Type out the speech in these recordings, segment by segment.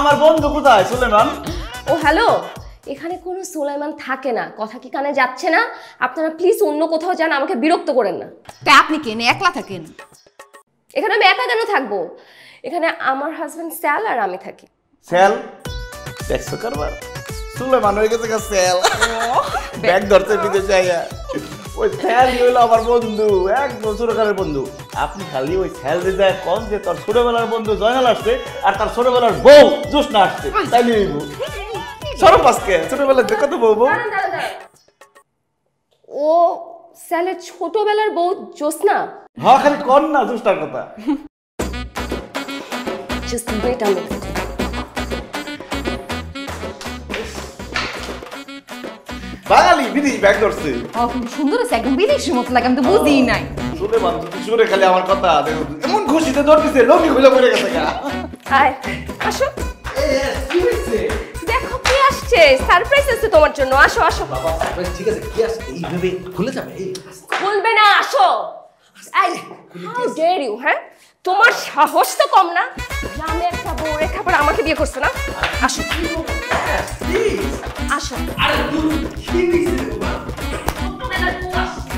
আমার বন্ধু কোথায় সুলেমান? ও হ্যালো, এখানে কোনো সুলাইমান থাকে না। কথা কি কানে যাচ্ছে না? আপনারা প্লিজ অন্য কোথাও যান, আমাকে বিরক্ত করেন না। তাই আপনি কেন একলা থাকেন? এখানে আমি একা কেন থাকবো? এখানে আমার হাজবেন্ড স্যাল আর আমি থাকি। স্যাল দেখছো কারবার সুলেমান হয়ে গেছে স্যাল ব্যাগ ধরতে বিদেশে আইয়া ওই স্যালই হইলো আমার বন্ধু, একদম ছোটকালের বন্ধু। আপনি খালি ওই স্যাল রেজায় কম যে তোর ছোটবেলার বন্ধু জয়নাল আসছে আর তার ছোটবেলার বউ জোসনা আসছে, তাই নিয়ে সরব আজকে ছোটবেলার দেখো তো বউ। ও স্যালের ছোটবেলার বউ জোসনা? হ্যাঁ খালি কর না জোসনার কথা। Just wait a minute. বাঙালি বিদেশি ব্যাগ ধরছে। খুব সুন্দর আছে, একদম বিদেশির মতো লাগে, আমি তো বুঝিই নাই। সুলেমান তুই শুনে খালি আমার কথা এমন খুশিতে ধরতেছে লঙ্গি খুলে পড়ে গেছে গা। হাই আসো, কি হইছে? দেখো কি আসছে, সারপ্রাইজ আছে তোমার জন্য। আসো আসো। বাবা সারপ্রাইজ ঠিক আছে, কি আছে এইভাবে খুলে যাবে? খুলবে না, আসো। এই হাউ ডেয়ার ইউ, হ্যাঁ তোমার সাহস তো কম না? আমি একটা বউ রেখা পর আমাকে বিয়ে করছো না? আসো আসো। আরে তুই কি হইছে বাবা? ছোটবেলার বউ আসছে।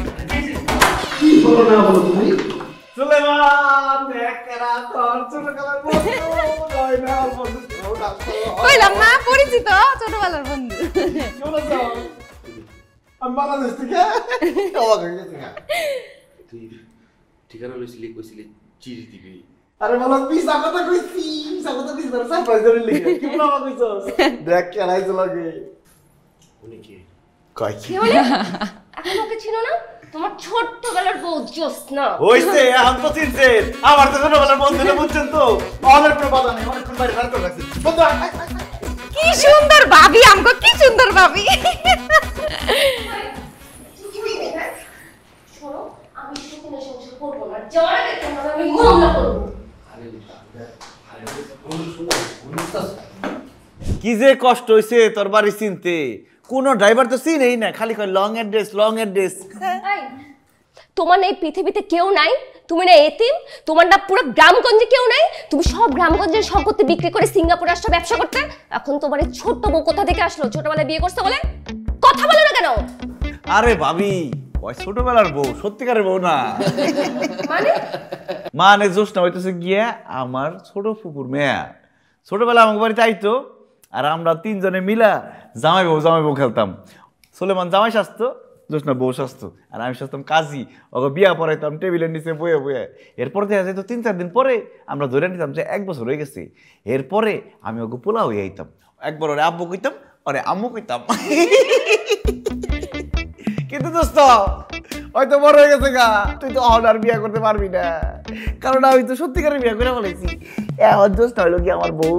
কি বলো না বলো তুমি? সুলেমান দেখরা তোর ছোটবেলার বন্ধু জয়নাল বন্ধু কইলাম না, পরিচিত ছোটবেলার বন্ধু। কেমন আছো? আমি বাংলাদেশ থেকে অবাক হয়ে গেছি। তুই ঠিকানা লইছিলি, কইছিলি চিঠি দিবি। আরে বলো পিসা কথা কইছি, পিসা কথা কইছি তোর সারপ্রাইজ করে লিখে কেমন অবাক হইছস? দেখ কেন আইছ লাগে উনি কি? কই কি কি হলো? এখন ওকে চিনো না? তোমার ছোটবেলার বউ জোসনা। হইছে এখন তো চিনছে আমার তো ছোটবেলার বন্ধু না, বুঝছেন তো? অনেক কোনো বাধা নেই, অনেকক্ষণ বাইরে রাখতে লাগছে বন্ধু। কি সুন্দর ভাবি, আমগো কি সুন্দর ভাবি। শোনো, আমি শুকনো সংসার করব না। যাওয়ার আগে তোমার আমি মামলা করব। আরে বন্ধু শুনো, বন্ধু কি যে কষ্ট হইছে তোর বাড়ি চিনতে, কোন ড্রাইভার তো চিনেই না, খালি কয় লং অ্যাড্রেস লং অ্যাড্রেস। এই, তোমার না এই পৃথিবীতে কেউ নাই? তুমি না এতিম? তোমার না পুরো গ্রামগঞ্জে কেউ নাই? তুমি সব গ্রামগঞ্জের সম্পত্তি বিক্রি করে সিঙ্গাপুরে আসছো ব্যবসা করতে। এখন তোমার এই ছোট্ট বউ কোথা থেকে আসলো? ছোটবেলায় বিয়ে করছো বলে কথা বলো না কেন? আরে ভাবি ওই ছোটবেলার বউ, সত্যিকারের বউ না। মানে মানে জোসনা হইতেছে গিয়া আমার ছোট ফুপুর মেয়া। ছোটবেলা আমার বাড়িতে আইতো আর আমরা তিনজনে মিলা জামাই বউ খেলতাম। সুলেমান জামাই সাজতো, জোসনা বউ সাজতো, আর আমি সাজতাম কাজী। ওকে বিয়া পড়াইতাম টেবিলের নিচে বয়ে বয়ে। এরপর দেখা যেত 3-4 দিন পরে আমরা ধরে নিতাম যে 1 বছর হয়ে গেছে। এরপরে আমি ওকে পোলা হয়ে আইতাম, একবার ওরে আব্বু কইতাম, ওরে আম্মু কইতাম। কিন্তু দোস্ত হয়তো বড় হয়ে গেছে গা, তুই তো আর বিয়ে করতে পারবি না, কারণ আমি তো সত্যিকারের বিয়ে করে বলেছি। এখন দোস্ত হইলো কি আমার বউ।